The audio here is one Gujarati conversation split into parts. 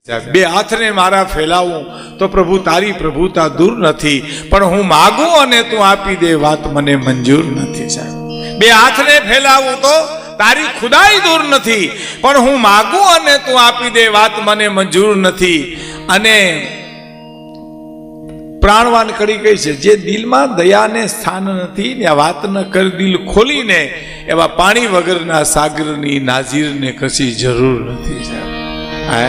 બે હાથને મારા ફેલાવું તો પ્રભુ તારી પ્રભુતા દૂર નથી, પણ હું માગું અને તું આપી દે વાત મને મંજૂર નથી સાહેબ. બે હાથને ફેલાવું તો તારી ખુદાઈ દૂર નથી, પણ હું માગું અને તું આપી દે વાત મને મંજૂર નથી. અને પ્રાણવાન કડી કહી છે, જે દિલમાં દયાને સ્થાન નથી ને આ વાત ન કર દિલ ખોલીને, એવા પાણી વગરના સાગરની નાઝીરને કશી જરૂર નથી સાહેબ. હે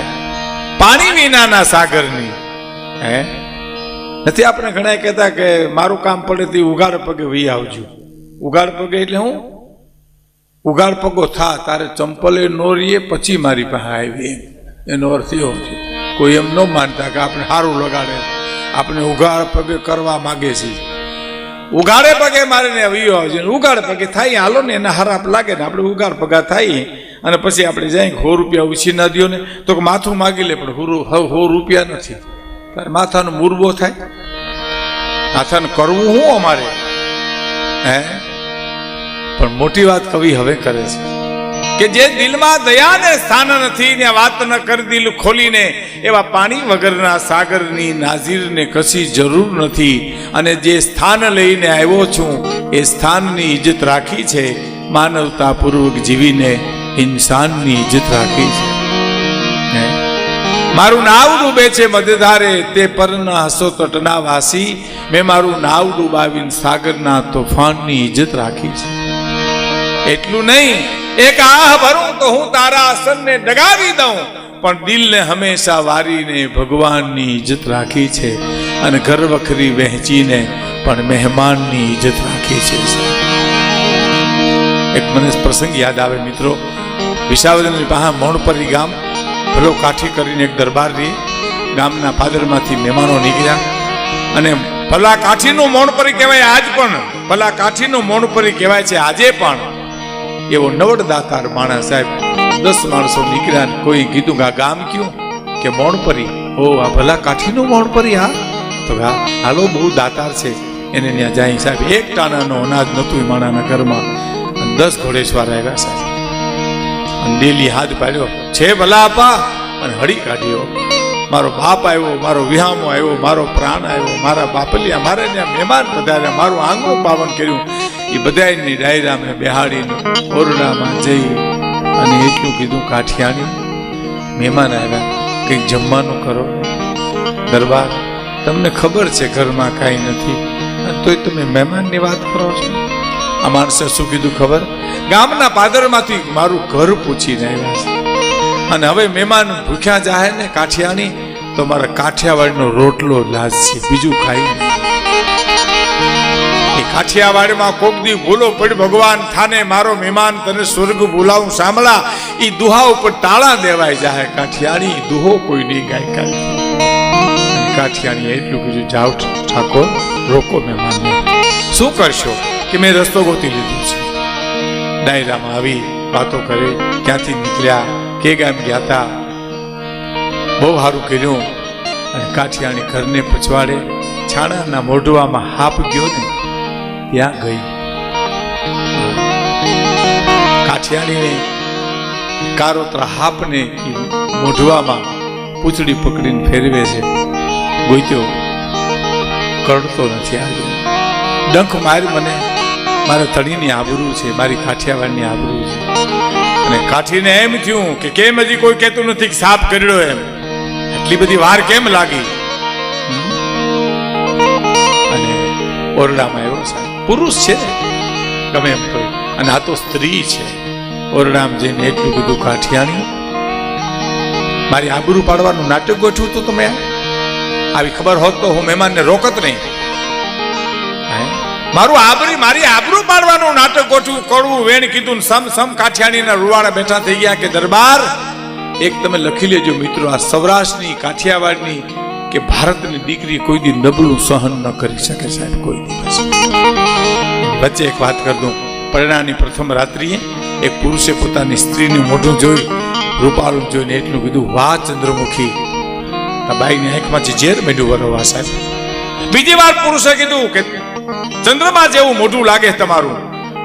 પાણી વિનાના સાગરની નથી. આપણે ઘણા કહેતા કે મારું કામ પડે તે ઉગાડ પગે વહી આવજો. ઉગાડ પગે એટલે હું ઉગાડ પગો થા તારે ચંપલે નો રીએ પછી મારી પાસે આવી, એનો અર્થ એવો છે. કોઈ એમ ન માનતા કે આપણે સારું લગાડે, આપણે ઉગાડ પગે કરવા માગે છે. ઉગાડે પગે મારે ને વહી આવજો. ઉગાડ પગે થાય હાલો ને એના હરાપ લાગે ને આપણે ઉગાડ પગા થાય અને પછી આપણે જાય 100 રૂપિયા ઉછી ના દો ને તો માથું માગી લે, પણ 100 રૂપિયા નથી. તારે માથાનો મુરબો થાય, માથાને કરવું હું અમારે પણ મોટી વાત કવિ હવે કરે છે કે જે દિલમાં દયાને સ્થાન નથી ને વાત ન કર દિલ ખોલીને, એવા પાણી વગરના સાગરની નાઝીરને કશી જરૂર નથી. અને જે સ્થાન લઈને આવ્યો છું એ સ્થાનની ઇજ્જત રાખી છે, માનવતાપૂર્વક જીવીને ઇન્સાનની ઇજ્જત રાખી છે. મારું નાવ ડૂબે છે મધધારે તે પરના હસો તટના વાસી, મેં મારું નાવ ડૂબાવીને સાગરના તોફાનની ઇજ્જત રાખી છે. એટલું નહીં, એક આહ ભરું તો હું તારા આસનને ડગાવી દઉં, પણ દિલને હંમેશા વારીને ભગવાનની ઇજ્જત રાખી છે. અને ઘર વખરી વહેંચીને પણ મહેમાનની ઇજ્જત રાખી છે. એક મને પ્રસંગ યાદ આવે મિત્રો. વિસાવદરની પાસે મોણપરી ગામ, ભલો કાઠી કરીને એક દરબાર રહી. ગામના પાદરમાંથી મહેમાનો નીકળ્યા અને ભલા કાઠીનું મોણપરી કહેવાય આજ પણ, ભલા કાઠીનું મોણપરી કહેવાય છે આજે પણ. એવો નવડદાતાર માણસ સાહેબ. 10 માણસો નીકળ્યા. કોઈ કીધું કે ગામ કયું? કે મોણપરી. ઓ આ ભલા કાઠીનું મોણપરી? હા તો હાલો બહુ દાતાર છે. એને ત્યાં જાય સાહેબ. એક ટાણાનો અનાજ નહોતું માણાના ઘરમાં. 10 ઘોડેસવાર આવ્યા સાહેબ. ડેલી હાથ પાડ્યો છે ભલા આપા અને હળી કાઢ્યો. મારો બાપ આવ્યો, મારો વિહામો આવ્યો, મારો પ્રાણ આવ્યો, મારા બાપલિયા, મારે ત્યાં મહેમાન પધાર્યા, મારું આંગણું પાવન કર્યું. એ બધાની ડાયરા મેં બેહાડીને ઓરડામાં જઈ અને એટલું કીધું, કાઠિયાણી મહેમાન આવ્યા, કંઈક જમવાનું કરો. દરબાર તમને ખબર છે ઘરમાં કાંઈ નથી અને તોય તમે મહેમાનની વાત કરો છો. આ માણસે શું કીધું ખબર? ગામના પાદરમાંથી મારું ઘર પૂછીને આવ્યા છે અને હવે મહેમાન ભૂખ્યા જાહે ને કાઠિયાણી તો મારા કાઠિયાવાડનો રોટલો લાજ છે, બીજું ખાઈ નહીં. એ કાઠિયાવાડમાં કોક દી ભૂલો પડ ભગવાન થાને મારો મહેમાન તને સ્વર્ગ બોલાવું સાંભળા, એ દુહા ઉપર તાળા દેવાય જાહે. કાઠિયાણી દુહો કોઈ નહીં ગાય કાઢી. કાઠિયાણીએ એટલું કીધું, જાઓ ઠાકોર રોકો મહેમાનને. શું કરશો? કે મેં રસ્તો ગોતી લીધો છે. ડાયરામાં આવી વાતો કરે, ક્યાંથી નીકળ્યા, કે ગામ ગયા હતા, બહુ સારું કર્યું. અને કાઠિયાણી ઘરને પછવાડે છાણાના મોઢવામાં હાપ ગયો ને ત્યાં ગઈ. કાઠિયાણીને કારોતરા હાપને મોઢવામાં પૂંછડી પકડીને ફેરવે છે. ગોત્યો કરતો નથી આવ્યો. ડંખ માર મને, મારા તળીની આબરૂ છે, મારી કાઠિયાવાડની આબરૂ છે. અને કાઠીને એમ થયું કે કેમ હજી કોઈ કહેતું નથી કે સાફ કર્યો એમ, એટલી બધી વાર કેમ લાગી? અને ઓરડામાં આવ્યો સાહેબ. પુરુષ છે ગમે એમ તો, અને આ તો સ્ત્રી છે. ઓરડામાં જઈને એટલું કીધું, કાઠિયાણી મારી આબરૂ પાડવાનું નાટક ગોઠવું તો તમે આવી ખબર હોત તો હું મહેમાનને રોકત નહીં. મારી આબરૂ પાડવાનું નાટક ગોઠવું કડવું વેણ કીધું. સમ કાઠિયાણીના રૂવાડા બેઠા થઈ ગયા કે દરબાર એક તમે લખી લેજો મિત્રો, આ સૌરાષ્ટ્રની કાઠિયાવાડની કે ભારતની દીકરી કોઈ દી નબળું સહન ન કરી શકે સાહેબ, કોઈ દિવસ. વચ્ચે એક વાત કરી દઉં. પરણાની પ્રથમ રાત્રિએ એક પુરુષે પોતાની સ્ત્રીનું મોઢું જોઈ, રૂપાળું જોઈને એટલું કીધું, વાહ ચંદ્રમુખી. આ બાઈની આંખમાંથી ઝેર મેળ્યું વરવા સાહેબ. બીજી વાર પુરુષે કીધું કે ચંદ્રમા જેવું મોઢું લાગે તમારું.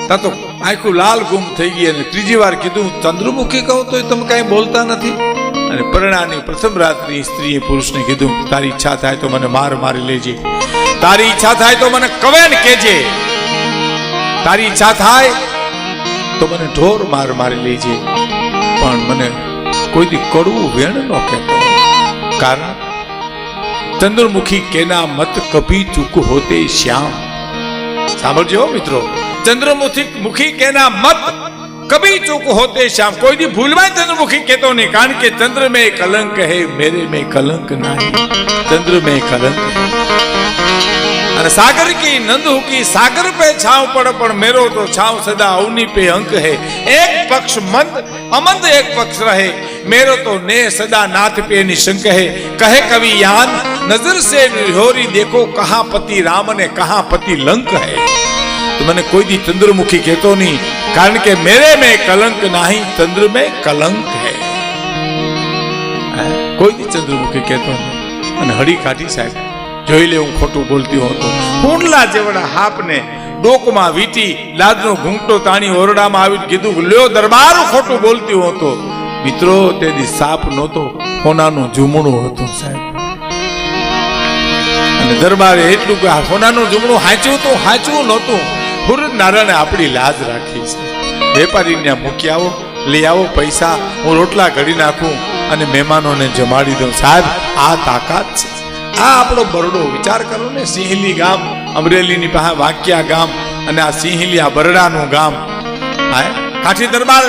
તા તો આખું લાલ ગુમ થઈ ગઈ. અને ત્રીજી વાર કીધું, ચંદ્રમુખી કહું તો તમે કઈ બોલતા નથી. અને પરણાની પ્રથમ રાત્રિ સ્ત્રીએ પુરુષને કીધું, તારી ઈચ્છા થાય તો મને મારી લેજે, તારી ઈચ્છા થાય તો મને કવેન કહેજે, તારી ઈચ્છા થાય તો મને ઢોર મારી લેજે, પણ મને કોઈ દી કડવું વેણ ન કહેતો, કારણ ચંદ્રમુખી કેના મત કભી ચૂક હોતે શ્યામ. સાંભળજો મિત્રો, ચંદ્રમુખી કેના મત કભી ચૂક હોતે શ્યામ. કોઈ દી ભૂલમાં ચંદ્રમુખી કહેતો નહીં, કારણ કે ચંદ્ર में कलंक है, मेरे में कलंक नहीं, चंद्र में कलंक है. અને सागर की नंदू की सागर पे छाव पण मेरो तो छाव सदा अवनी पे अंक है. एक पक्ष मंद अमंद एक पक्ष रहे, मेरो तो ने सदा नाथ पे निशंक है. कहे कवि यान नजर से निहोरी देखो, कहां पति राम ने कहां पति लंक है. तो मैंने कोई दी चंद्रमुखी कहतो नहीं, कारण के मेरे में कलंक नहीं, चंद्र में कलंक है. કોઈ દી ચંદ્રમુખી કહેતો નહીં. અને હળી કાઢી સાહેબ, જોઈ લે હું ખોટું બોલતી હતો. કુંડલા જેવડા હાપને ડોકમાં વીટી લાદનો ઘૂંટો તાણી ઓરડામાં આવી કીધું, લ્યો દરબાર ખોટું બોલતી હતો. મિત્રો તેદી સાપ નહોતો, સોનાનું જુમણું હતું સાહેબ. અને દરબારે એટલું કે આ સોનાનું જુમણું હાંચ્યું તો હાંચવું નહોતું. સૂરજ નારાયણે આપણી લાજ રાખી છે. વેપારીને મૂકી આવો, લઈ આવો પૈસા, હું રોટલા ઘડી નાખું અને મહેમાનોને જમાડી દઉં. સાહેબ આ તાકાત છે. આ આપણો બરડો વિચાર કરો ને, સિંહલી ગામ, અમરેલીની પાસે વાક્યા ગામ, અને આ સિંહલી આ બરડાનું ગામ. કાઠી દરબાર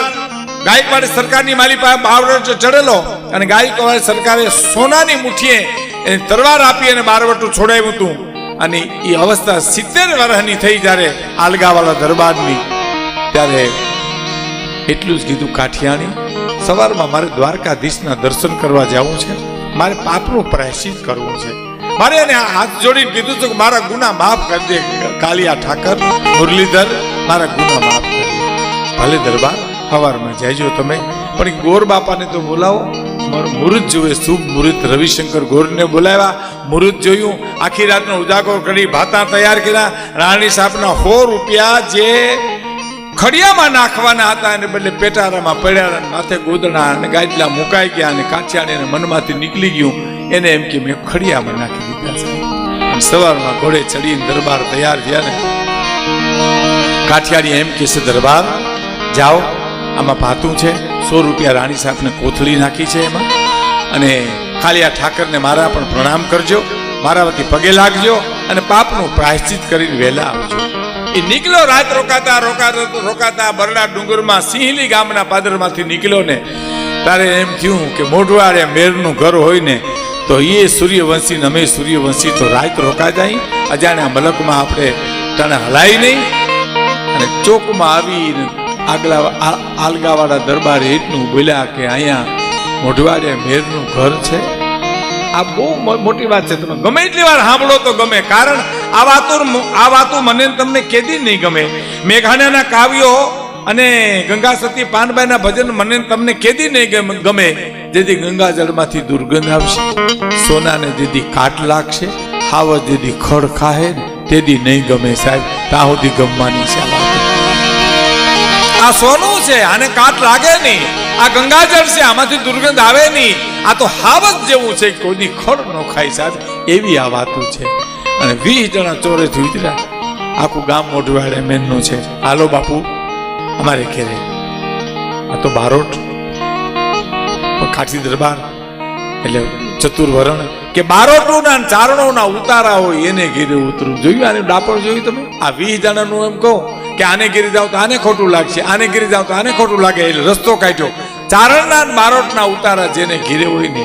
ગાયકવાડ સરકારની માલી પાસે બારવટો ચડેલો, અને ગાયકવાડ સરકારે સોનાની મુઠ્ઠીએ એને તરવાર આપી અને બારવટું છોડાવ્યું હતું. અને એ અવસ્થા 70 વર્ષની થઈ જ્યારે આલગાવાળા દરબારની, ત્યારે એટલું જ કીધું, કાઠિયાણી સવારમાં મારે દ્વારકાધીશના દર્શન કરવા જવું છે, મારે પાપનું પ્રાયશ્ચિત કરવું છે, મારે એને હાથ જોડીને કીધું છે કે મારા ગુના માફ કરી દે કાલિયા ઠાકર, મુરલીધર, મારા ગુના માફ કરી દે. ભલે દરબાર સવારમાં જઈજો તમે, પણ ગોર બાપાને તો બોલાવો, મુહૂર્ત જોવે, શુભ મુહૂર્ત. રવિશંકર ગોરને બોલાવ્યા, મુહૂર્ત જોયું, આખી રાતનો ઉજાગર કરી ભાતા તૈયાર કર્યા. રાણી સાહેબના 100 રૂપિયા જે ખડિયામાં નાખવાના હતા એને બદલે પેટારામાં પડ્યા, માથે ગોદડા અને ગાજલા મુકાઈ ગયા, અને કાઠિયાણીને મનમાંથી નીકળી ગયું. એને એમ કે મેં ખડિયામાં નાખી દીધા છે. સવારમાં ઘોડે ચડીને દરબાર તૈયાર થયા ને કાઠિયાણી એમ કે છે, દરબાર જાઓ, આમાં ભાતું છે, 100 રૂપિયા રાણી સાહેબને કોથળી નાખી છે એમાં, અને કાલિયા ઠાકરને મારા પણ પ્રણામ કરજો, મારા વતી પગે લાગજો, અને પાપનું પ્રાયશ્ચિત કરીને વહેલા આવજો. એ નીકળ્યો, રાત રોકાતા બરડા ડુંગરમાં સિંહલી ગામના પાદરમાંથી નીકળ્યો ને, તારે એમ થયું કે મોઢવાડે મેરનું ઘર હોય ને તો એ સૂર્યવંશી ને અમે સૂર્યવંશી, તો રાત રોકા જાય, અજાણ્યા મલકમાં આપણે તને હલાય નહીં. અને ચોકમાં આવીને આલગાવાળા દરબારે એટલું બોલ્યા કે અહીંયા મોઢવાડે મેરનું ઘર છે. આ બહુ મોટી વાત છે, તમે ગમે એટલી વાર સાંભળો તો ગમે, કારણ આ વાતો મને તમને કેદી નહીં ગમે. મેઘાણીના કાવ્યો અને ગંગા સતી પાનબાઈના ભજન મને તમને કેદી નહીં ગમે. જેથી ગંગા જળમાંથી દુર્ગંધ આવશે, સોનાને જેથી કાટ લાગશે, હાવજ જેથી ખડ ખાહે તેદી નહીં ગમે સાહેબ. ત્યાં સુધી ગમવાની છે આ સોનું છે, આને કાટ લાગે નહીં. આ ગંગાજળ છે, આમાંથી દુર્ગંધ આવે નહીં. આ તો હાવજ જેવું છે, કોઈ ખડ ન ખાય સાહેબ, એવી આ વાતો છે. અને 20 જણા ચોરેથી ઉતર્યા, આખું ગામ મોઢવાડે મેનનું છે. હાલો બાપુ અમારે ઘેરે. આ તો બારોટ કાઠી દરબાર એટલે ચતુર્વર્ણ કે બારોટોના ચારણોના ઉતારા હોય એને ઘેરે ઉતરું. જોયું આને ડાપણ જોયું તમે? આ 20 જણાનું એમ કહો કે આને ઘેરી જાવ તો આને ખોટું લાગશે, આને ઘેરી જાવ તો આને ખોટું લાગે, એટલે રસ્તો કાઢ્યો. ચારણના બારોટના ઉતારા જેને ઘેરે હોય ને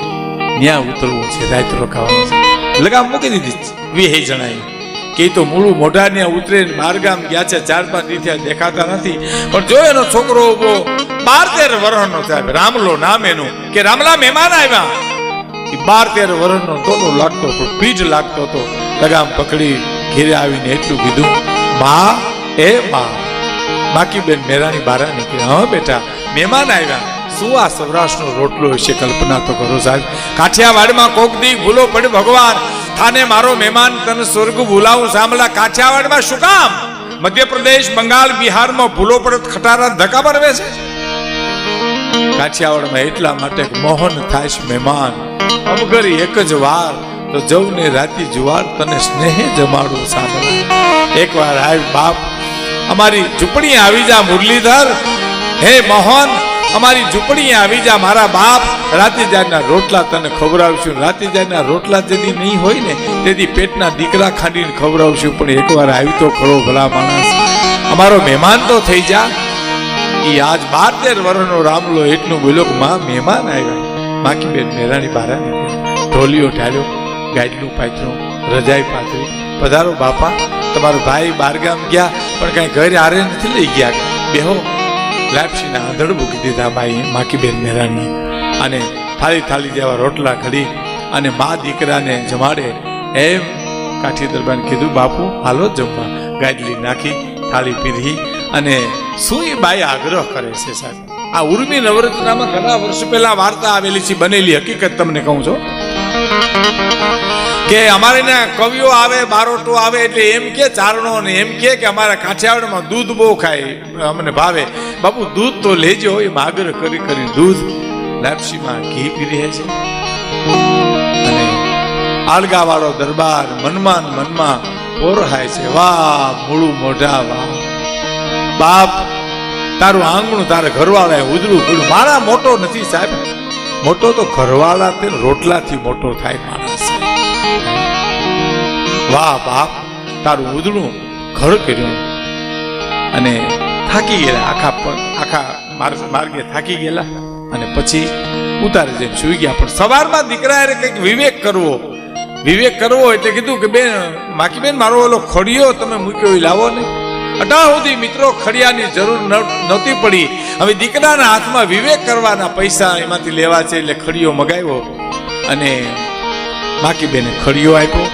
ત્યાં ઉતરવું છે, રાત રોકાવાનું છે. લગામ મૂકી દીધી 20 જણાએ કે તો મૂળું મોઢા ત્યાં ઉતરે, બારગામ ગયા છે, 4-5 દિવસ દેખાતા નથી. પણ જો એનો છોકરો ઉભો 12-13 વર્ષનો સાહેબ, રામલો નામ એનું, કે રામલા મહેમાન આવ્યા. 12-13 વર્ષનો તોલો લાગતો, પણ પીઠ લાગતો હતો. લગામ પકડી ઘેરે આવીને એટલું કીધું, બા એ બા. બાકી બેન મેરાની બારા નીકળી, હા બેટા મહેમાન આવ્યા. શું આ સૌરાષ્ટ્રનો રોટલો હશે, કલ્પના તો કરો સાહેબ. કાઠિયાવાડમાં કોક દી ભૂલો પડે ભગવાન, થાને મારો મહેમાન તને સ્વર્ગ ભૂલાવું. સાંભળા, કાઠિયાવાડમાં શું કામ? મધ્યપ્રદેશ, બંગાળ, બિહારમાં ભૂલો પડે ખટારા ધક્કા પરવે છે. કાઠિયાવાડમાં એટલા માટે મોહન થાય છે મહેમાન અમગરી એક જ વાર તો જવને રાતી જુવાર તને સ્નેહે જમાડું સાંભળા. એકવાર આવ બાપ અમારી ઝૂંપડી આવી જા મુરલીધર, હે મોહન અમારી ઝૂંપડી આવી જા મારા બાપ, રાતી જારના રોટલા તને ખવડાવશું. રાતી જારના રોટલા જેથી નહીં હોય ને તેથી પેટના દીકરા ખાંડીને ખવડાવશું. પણ એકવાર આવી તો ખરો ભલા માણસ, અમારો મહેમાન તો થઈ જા. એ આજ 12-13 વર્ષનો રામલો એટલું બોલ્યો કે માં મહેમાન આવ્યા. માકી બેન મેરાણી બારા ઢોલિયો ઢાલ્યો, ગાડલું પાથર્યું, રજાઈ પાથરી, પધારો બાપા તમારો ભાઈ બારગામ ગયા પણ કઈ ઘરે આરે નથી લઈ ગયા, બેહો. લાપસીના આંધળ મૂકી દીધા ભાઈ માકી બેન મેરાણી, અને થાળી થાળી જેવા રોટલા ઘડી અને મા દીકરાને જમાડે એમ કાઠી દરબારને કીધું બાપુ હાલો જમવા. ગાડલી નાખી, થાળી પીધી અને શું એ બાઈ આગ્રહ કરે છે સાહેબ. આ ઉર્મી નવરત્નામાં ઘણા વર્ષ પહેલા વાર્તા આવેલી છે, બનેલી હકીકત તમને કહું છું કે અમારે કવિઓ આવે, બારોટો આવે એટલે એમ કે ચારણો ને એમ કે અમારા કાઠિયાવાડમાં દૂધ બહુ ખાય, અમને ભાવે. બાપુ દૂધ તો લેજો, એમ આગ્રહ કરી કરી દૂધ લાપસીમાં ઘી પી રહે છે. અને આલગા વાળો દરબાર મનમાં પોરહાય છે, વાહ મૂળું મોઢા વાહ બાપ, તારું આંગણું તારા ઘરવાળા ઉજળું પડ્યું. મારા મોટો નથી સાહેબ, મોટો તો ઘરવાળા તે રોટલાથી મોટો થાય માણસ. વાહ બાપ તારું ઉજળું ઘર કર્યું. અને થાકી ગયેલા, આખા માર્ગે થાકી ગયેલા અને પછી ઉતારે જઈને સુઈ ગયા. પણ સવારમાં દીકરાએ કંઈક વિવેક કરવો એટલે કીધું કે બેન માકી બેન મારો ઓલો ખડિયો તમે મૂક્યો એ લાવો ને. અટાણ સુધી મિત્રો ખડિયાની જરૂર નહોતી પડી. હવે દીકરાના હાથમાં વિવેક કરવાના પૈસા એમાંથી લેવા છે એટલે ખડિયો મગાવ્યો અને માકી બેને ખડિયો આપ્યો.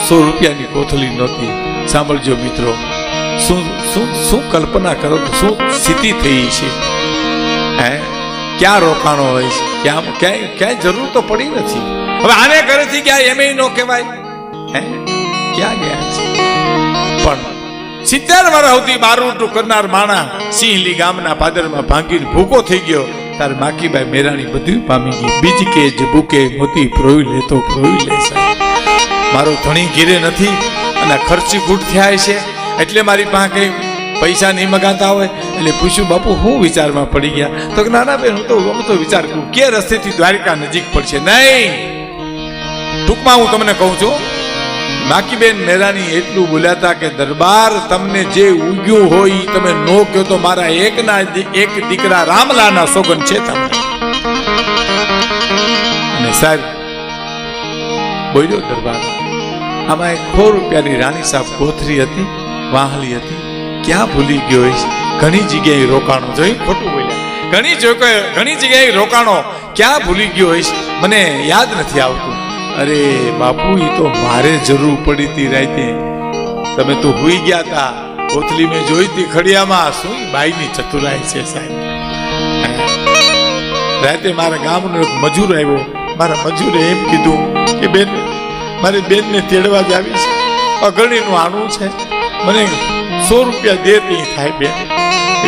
100 રૂપિયાની કોથળી નહોતી. સાંભળજો મિત્રો, શું કલ્પના કરો, શું સ્થિતિ થઈ છે. હે ક્યાં રોકાણો હોય છે, ક્યાંય જરૂર તો પડી નથી. હવે આને ઘરેથી ક્યાં એમ ન કહેવાય, હે ક્યાં ગયા છે. પણ 70 વર્ષ સુધી બારૂટું કરનાર માણા સિંહલી ગામના પાદરમાં ભાંગીને ભૂકો થઈ ગયો. તાર માકીબાઈ મેરાણી બધું પામી ગઈ. બીજ કે જ બુકે મોતી પ્રોઈ લે તો પ્રોઈ લે. મારો ધણી ઘીરે નથી અને ખર્ચી ખૂટ થયા છે એટલે મારી પાસે કઈ પૈસા નહીં મગાતા હોય. એટલે પૂછ્યું બાપુ હું વિચારમાં પડી ગયા? તો કે નાના બેન હું તો વિચાર કરું કે રસ્તેથી દ્વારિકા નજીક પડશે. નહીં, ટૂંકમાં હું તમને કહું છું, માકીબેન મેરાણી એટલું બોલ્યા હતા કે દરબાર તમને જે ઉગ્યું હોય તમે નો કહો તો મારા એક દીકરા રામલાના સોગન છે તમને. અને સાહેબ બોલ્યો દરબાર, આમાં 100 રૂપિયાની રાણી સાહેબ કોથરી હતી, વાહલી હતી, ક્યાં ભૂલી ગયો હોય? ઘણી જગ્યાએ રોકાણો, જોઈ ખોટું બોલ્યા, ઘણી જગ્યાએ રોકાણો ક્યાં ભૂલી ગયો હોય મને યાદ નથી આવતું. અરે બાપુ એ તો મારે જરૂર પડી હતી રાતે, તમે તો હુઈ ગયા હતા. કોથલી મેં જોઈ હતી ખડિયામાં. શું બાઈની ચતુરાઈ છે સાહેબ. રાતે મારા ગામનો એક મજૂર આવ્યો. મારા મજૂરે એમ કીધું કે બેન મારી બેનને તેડવા જ આવી છે, અગણીનું આણું છે, મને 100 રૂપિયા દે તે થાય બેન.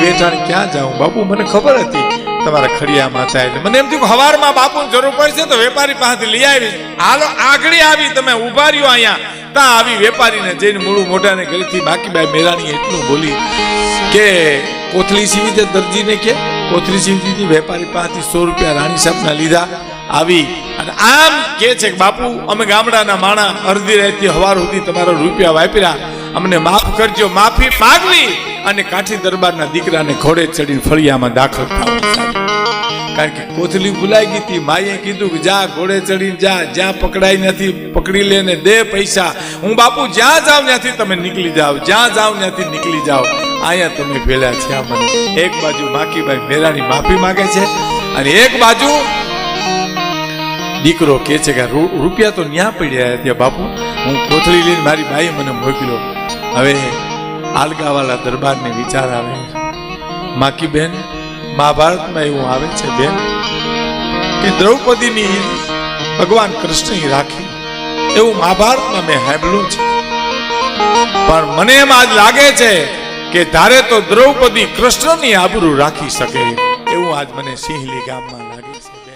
વેચાણ ક્યાં જાઉં બાપુ? મને ખબર હતી તમારા ખડિયામાં હતા એટલે મને એમ થયું હવારમાં બાપુ જરૂર પડશે તો વેપારી પાસેથી લઈ આવી. હાલો આગળ આવી, તમે ઉભા રહ્યો અહીંયા. ત્યાં આવી વેપારીને જઈને મૂળું મોઢાને ઘરેથી માકીબાઈ મેરાણી એટલું બોલી કે કોથળી સીવી દે દરજીને, કે કોથળી સીવી દીધી. વેપારી પાસેથી 100 રૂપિયા રાણી સાહેબના લીધા. આવી અને આમ કે છે કે બાપુ અમે ગામડાના માણા અડધી રાતથી હવાર સુધી તમારા રૂપિયા વાપર્યા, અમને માફ કરજો. માફી માંગવી અને કાઠી દરબારના દીકરાને ઘોડે ચડીને ફળિયામાં દાખલ થાવ. કારણ કે કોથળી ભૂલાઈ ગઈ હતી. માએ કીધું કે જા ઘોડે ચડીને જા, જ્યાં પકડાઈ નથી પકડી લે ને દે પૈસા. હું બાપુ જ્યાં જાઉં ત્યાંથી તમે નીકળી જાઓ, જ્યાં જાઉં ત્યાંથી નીકળી જાઓ. અહીંયા તમે ભેળા છે. મને એક બાજુ માકીબાઈ મેરાણી માફી માંગે છે અને એક બાજુ દીકરો કે છે કે રૂપિયા તો ન્યા પડ્યા ત્યાં બાપુ, હું કોથળી લઈને મારી બાઈએ મને મોકલ્યો. હવે આલગાવાલા દરબારને વિચાર આવે, માકી બેન મહાભારતમાં એવું આવે છે બેન કે દ્રૌપદીની ભગવાન કૃષ્ણ રાખી, એવું મહાભારતમાં મેં સાંભળ્યું છે. પણ મને એમ આજ લાગે છે કે ધારે તો દ્રૌપદી કૃષ્ણની આબરૂ રાખી શકે. એવું આજ મને સિંહલી ગામમાં લાગે છે.